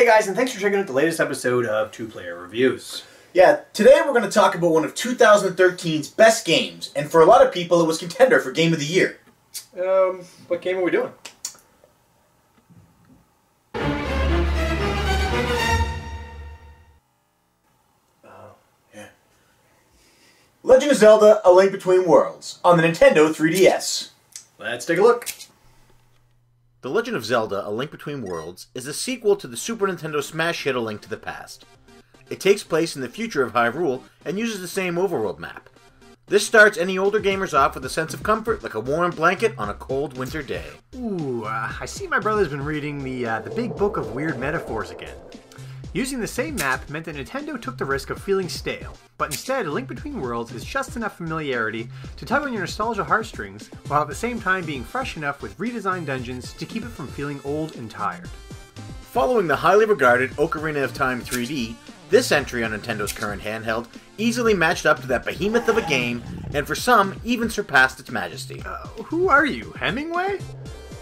Hey guys, and thanks for checking out the latest episode of Two Player Reviews. Yeah, today we're going to talk about one of 2013's best games, and for a lot of people it was contender for Game of the Year. What game are we doing? Legend of Zelda: A Link Between Worlds on the Nintendo 3DS. Let's take a look. The Legend of Zelda: A Link Between Worlds is a sequel to the Super Nintendo smash hit A Link to the Past. It takes place in the future of Hyrule and uses the same overworld map. This starts any older gamers off with a sense of comfort like a warm blanket on a cold winter day. Ooh, I see my brother's been reading the big book of weird metaphors again. Using the same map meant that Nintendo took the risk of feeling stale, but instead A Link Between Worlds is just enough familiarity to tug on your nostalgia heartstrings, while at the same time being fresh enough with redesigned dungeons to keep it from feeling old and tired. Following the highly regarded Ocarina of Time 3D, this entry on Nintendo's current handheld easily matched up to that behemoth of a game, and for some, even surpassed its majesty. Who are you, Hemingway?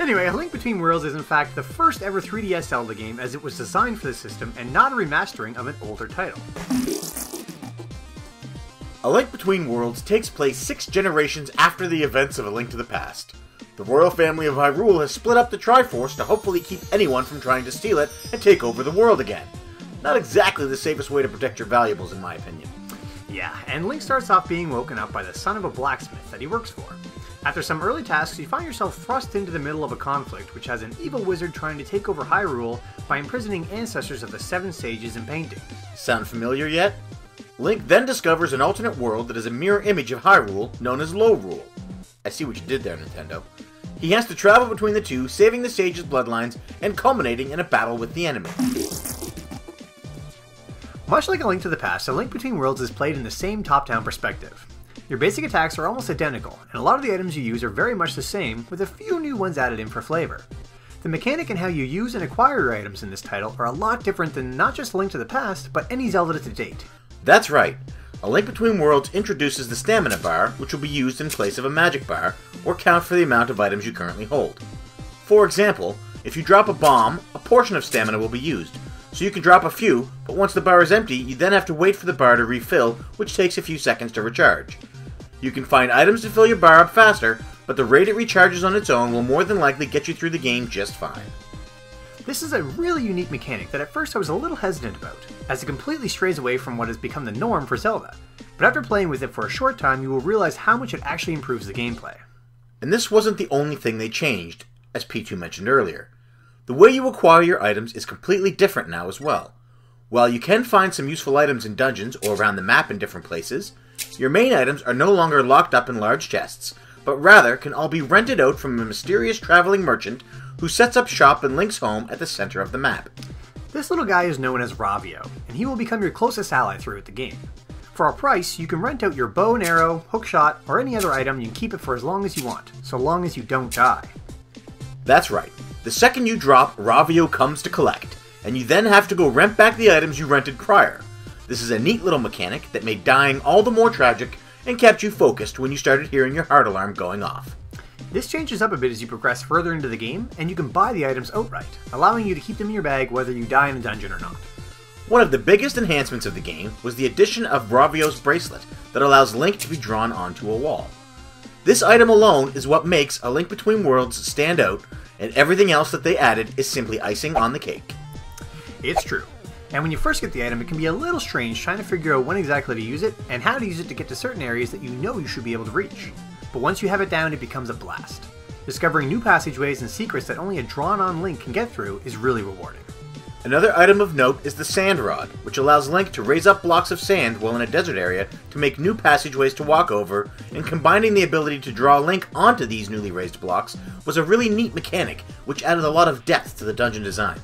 Anyway, A Link Between Worlds is in fact the first ever 3DS Zelda game as it was designed for the system and not a remastering of an older title. A Link Between Worlds takes place 6 generations after the events of A Link to the Past. The royal family of Hyrule has split up the Triforce to hopefully keep anyone from trying to steal it and take over the world again. Not exactly the safest way to protect your valuables, in my opinion. Yeah, and Link starts off being woken up by the son of a blacksmith that he works for. After some early tasks, you find yourself thrust into the middle of a conflict which has an evil wizard trying to take over Hyrule by imprisoning ancestors of the 7 sages in paintings. Sound familiar yet? Link then discovers an alternate world that is a mirror image of Hyrule, known as Lorule. I see what you did there, Nintendo. He has to travel between the two, saving the sages' bloodlines, and culminating in a battle with the enemy. Much like A Link to the Past, A Link Between Worlds is played in the same top-down perspective. Your basic attacks are almost identical, and a lot of the items you use are very much the same, with a few new ones added in for flavor. The mechanic and how you use and acquire your items in this title are a lot different than not just A Link to the Past, but any Zelda to date. That's right. A Link Between Worlds introduces the stamina bar, which will be used in place of a magic bar, or count for the amount of items you currently hold. For example, if you drop a bomb, a portion of stamina will be used, so you can drop a few, but once the bar is empty, you then have to wait for the bar to refill, which takes a few seconds to recharge. You can find items to fill your bar up faster, but the rate it recharges on its own will more than likely get you through the game just fine. This is a really unique mechanic that at first I was a little hesitant about, as it completely strays away from what has become the norm for Zelda, but after playing with it for a short time you will realize how much it actually improves the gameplay. And this wasn't the only thing they changed, as P2 mentioned earlier. The way you acquire your items is completely different now as well. While you can find some useful items in dungeons or around the map in different places, your main items are no longer locked up in large chests, but rather can all be rented out from a mysterious traveling merchant who sets up shop in Link's home at the center of the map. This little guy is known as Ravio, and he will become your closest ally throughout the game. For a price, you can rent out your bow and arrow, hookshot, or any other item and you can keep it for as long as you want, so long as you don't die. That's right. The second you drop, Ravio comes to collect, and you then have to go rent back the items you rented prior. This is a neat little mechanic that made dying all the more tragic and kept you focused when you started hearing your heart alarm going off. This changes up a bit as you progress further into the game, and you can buy the items outright, allowing you to keep them in your bag whether you die in a dungeon or not. One of the biggest enhancements of the game was the addition of Ravio's bracelet that allows Link to be drawn onto a wall. This item alone is what makes A Link Between Worlds stand out, and everything else that they added is simply icing on the cake. It's true. And when you first get the item, it can be a little strange trying to figure out when exactly to use it, and how to use it to get to certain areas that you know you should be able to reach. But once you have it down, it becomes a blast. Discovering new passageways and secrets that only a drawn-on Link can get through is really rewarding. Another item of note is the Sand Rod, which allows Link to raise up blocks of sand while in a desert area to make new passageways to walk over, and combining the ability to draw Link onto these newly raised blocks was a really neat mechanic, which added a lot of depth to the dungeon design.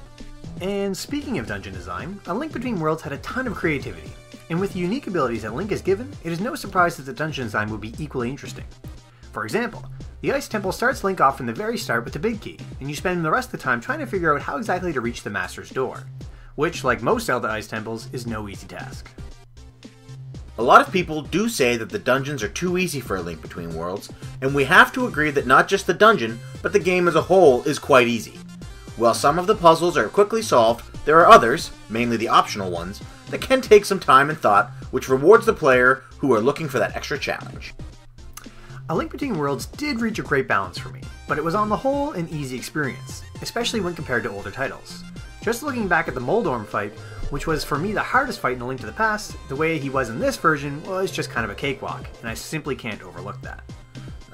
And speaking of dungeon design, A Link Between Worlds had a ton of creativity, and with the unique abilities that Link is given, it is no surprise that the dungeon design would be equally interesting. For example, the Ice Temple starts Link off from the very start with the big key, and you spend the rest of the time trying to figure out how exactly to reach the Master's Door, which, like most Zelda Ice Temples, is no easy task. A lot of people do say that the dungeons are too easy for A Link Between Worlds, and we have to agree that not just the dungeon, but the game as a whole is quite easy. While some of the puzzles are quickly solved, There are others, mainly the optional ones, that can take some time and thought, which rewards the player who are looking for that extra challenge. A Link Between Worlds did reach a great balance for me, but it was on the whole an easy experience, especially when compared to older titles. Just looking back at the Moldorm fight, which was for me the hardest fight in A Link to the Past, the way he was in this version was just kind of a cakewalk, and I simply can't overlook that.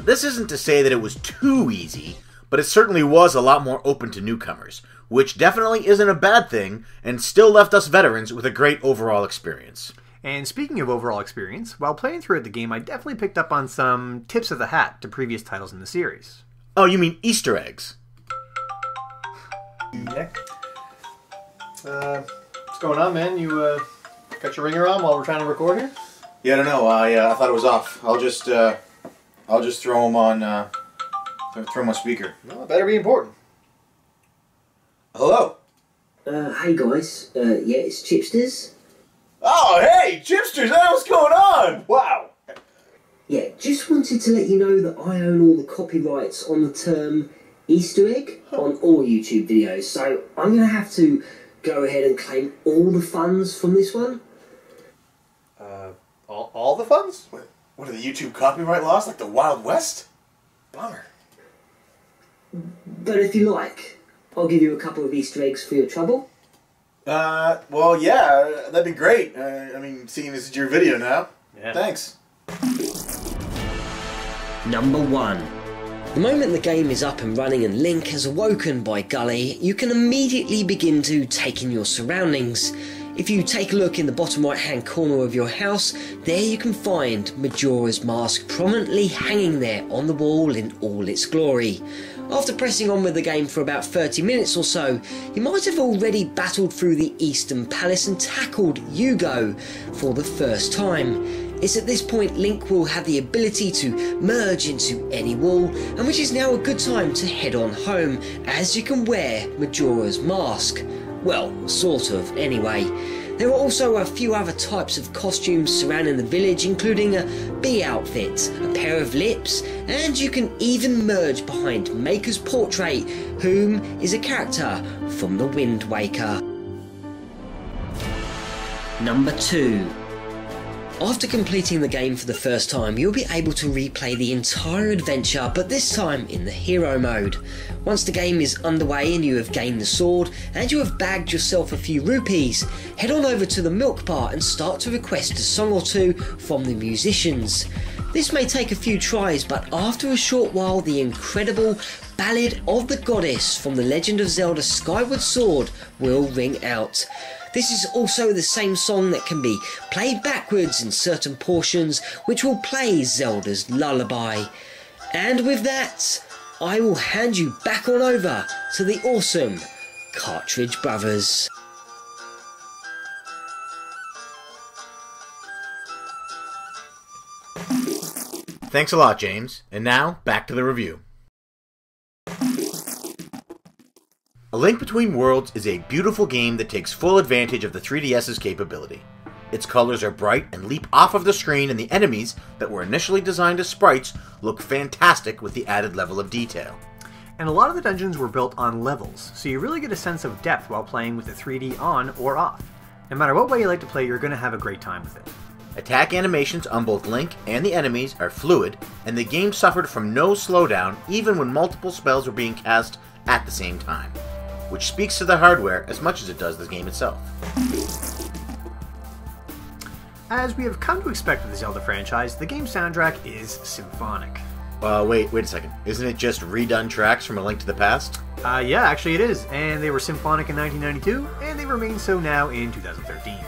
This isn't to say that it was too easy, but it certainly was a lot more open to newcomers, which definitely isn't a bad thing, and still left us veterans with a great overall experience. And speaking of overall experience, while playing through the game I definitely picked up on some tips of the hat to previous titles in the series. Oh, you mean Easter eggs? Yeah. What's going on, man? You got your ringer on while we're trying to record here? Yeah, I don't know. I thought it was off. I'll just throw him on. Throw him on speaker. No, it better be important. Hello. Hey guys. Yeah, it's Chipsters. Oh, hey, Chipsters! Hey, what's going on? Wow. Yeah, just wanted to let you know that I own all the copyrights on the term Easter egg on all YouTube videos, so I'm going to have to go ahead and claim all the funds from this one. All the funds? What are the YouTube copyright laws like the Wild West? Bummer. But if you like, I'll give you a couple of Easter eggs for your trouble. Well, yeah, that'd be great. I mean, seeing this is your video now. Yeah. Thanks. Number 1. The moment the game is up and running and Link has awoken by Gully, you can immediately begin to take in your surroundings. If you take a look in the bottom right hand corner of your house, there you can find Majora's Mask prominently hanging there on the wall in all its glory. After pressing on with the game for about 30 minutes or so, you might have already battled through the Eastern Palace and tackled Yugo for the first time. It's at this point Link will have the ability to merge into any wall, and which is now a good time to head on home, as you can wear Majora's Mask. Well, sort of, anyway. There are also a few other types of costumes surrounding the village, including a bee outfit, a pair of lips, and you can even merge behind Maker's portrait, whom is a character from The Wind Waker. Number 2. After completing the game for the first time, you'll be able to replay the entire adventure, but this time in the hero mode. Once the game is underway and you have gained the sword, and you have bagged yourself a few rupees, head on over to the milk bar and start to request a song or two from the musicians. This may take a few tries, but after a short while the incredible Ballad of the Goddess from The Legend of Zelda Skyward Sword will ring out. This is also the same song that can be played backwards in certain portions, which will play Zelda's lullaby. And with that, I will hand you back on over to the awesome Cartridge Brothers. Thanks a lot, James. And now, back to the review. A Link Between Worlds is a beautiful game that takes full advantage of the 3DS's capability. Its colors are bright and leap off of the screen, and the enemies that were initially designed as sprites look fantastic with the added level of detail. And a lot of the dungeons were built on levels, so you really get a sense of depth while playing with the 3D on or off. No matter what way you like to play, you're going to have a great time with it. Attack animations on both Link and the enemies are fluid, and the game suffered from no slowdown even when multiple spells were being cast at the same time, which speaks to the hardware as much as it does the game itself. As we have come to expect with the Zelda franchise, the game's soundtrack is symphonic. Wait a second. Isn't it just redone tracks from A Link to the Past? Yeah, actually it is, and they were symphonic in 1992, and they remain so now in 2013.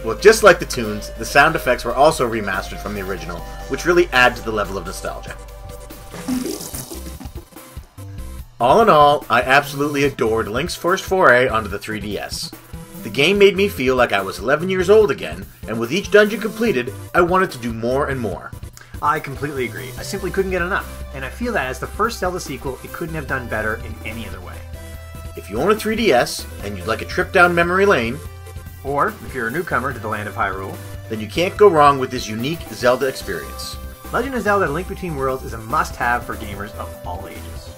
Well, just like the tunes, the sound effects were also remastered from the original, which really add to the level of nostalgia. All in all, I absolutely adored Link's first foray onto the 3DS. The game made me feel like I was 11 years old again, and with each dungeon completed, I wanted to do more and more. I completely agree. I simply couldn't get enough, and I feel that as the first Zelda sequel, it couldn't have done better in any other way. If you own a 3DS, and you'd like a trip down memory lane, or if you're a newcomer to the land of Hyrule, then you can't go wrong with this unique Zelda experience. Legend of Zelda: A Link Between Worlds is a must-have for gamers of all ages.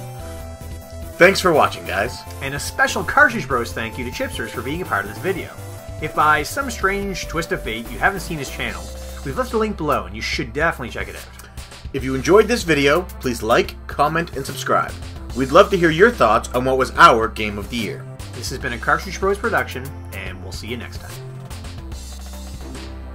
Thanks for watching, guys. And a special Cartridge Bros thank you to Chipsters for being a part of this video. If by some strange twist of fate you haven't seen his channel, we've left a link below and you should definitely check it out. If you enjoyed this video, please like, comment, and subscribe. We'd love to hear your thoughts on what was our Game of the Year. This has been a Cartridge Bros production, and we'll see you next time.